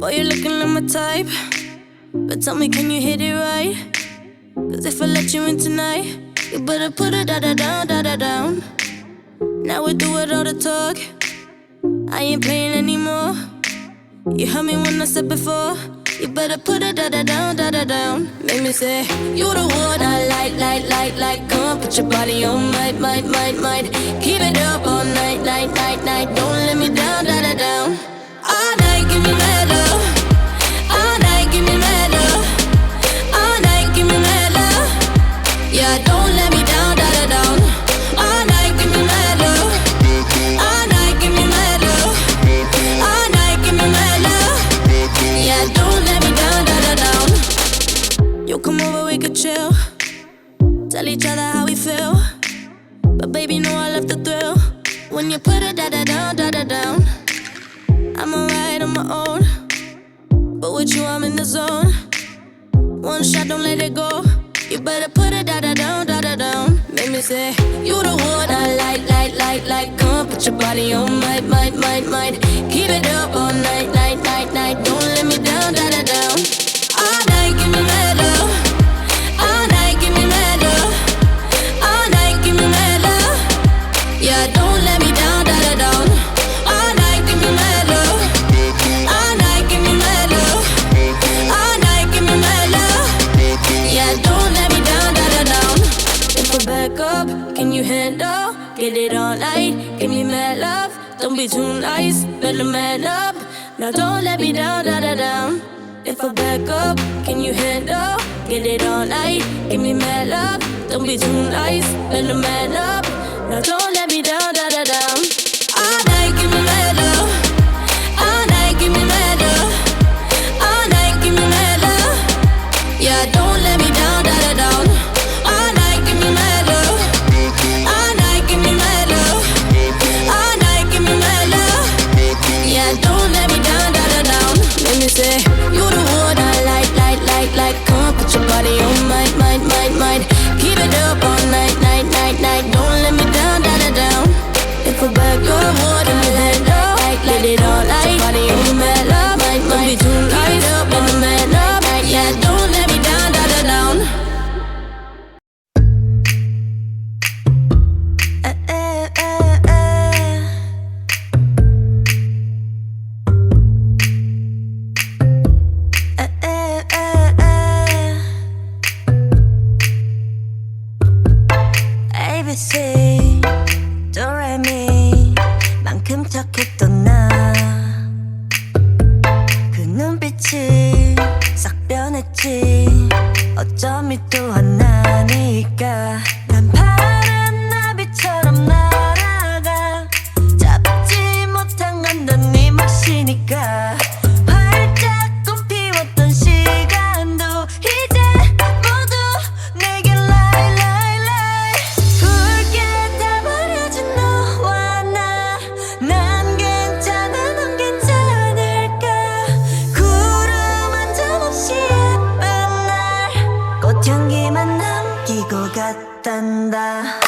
Boy, you're looking like my type, but tell me, can you hit it right? Cause if I let you in tonight, you better put it da-da-down. Now we do it all the talk, I ain't playing anymore. You heard me when I said before, you better put it da-da-down. Make me say, you the one I like. Come on, put your body on might. Keep it up all night. Don't let me down, da-da-down. All night, give me mad love. All night, give me mad love. All night, give me mad love. Yeah, don't let me down, da-da-down. All night, give me mad love. All night, give me mad love. All night, give me mad love. Yeah, don't let me down, da-da-down. You come over, we could chill, tell each other how we feel. But baby, know I love the thrill when you put it da-da-down. I'm alright on my own, but with you I'm in the zone. One shot, don't let it go. You better put it da-da-down. Make me say, you the one I like. Come on, put your body on might. Keep it up all night. Don't let me down, da-da-down. All night, give me mad love. All night, give me mad love. All night, give me mad love. Yeah, don't let me down, da-da-down. All night, give me mad love. All night, give me mad love. All night, give me mad love. Yeah, don't let me down, da-da-down. If I back up, can you handle? Get it all night, give me mad love. Don't be too nice, better man up. Now don't let me down, da-da-down. If I back up, can you handle? Get it all night, give me mad love. Don't be too nice, better man up. Now don't let me down, da-da-down. All night, give me mad love. All night, give me mad love. All night, give me mad love. Yeah, don't let me down, da-da-down. All night, give me mad love. All night, give me mad love. All night, give me mad love. Yeah, don't let me down, da-da-down. Let me say, you the one I like. Come on, put your body on might. Keep it up all night. Don't let me down, da-da-down. If I back up, what in the hand up? Let it all night. Body on mad love. Don't be too nice, let the man up. Yeah, don't let me down, da-da-down. ABC 도레미 만큼 착했던 나 그 눈빛이 싹 변했지 어쩜 또 하나니까 난 파란 나비처럼 날아가 잡지 못한 건 넌 네 몫이니까 활짝 꽃피웠던 시간도 이제 모두 내게 lie 굵게 다 버려진 너와 나 난 괜찮아 넌 괜찮을까 구름 한 점 없이 예쁜 날 꽃향기만 남기고 갔단다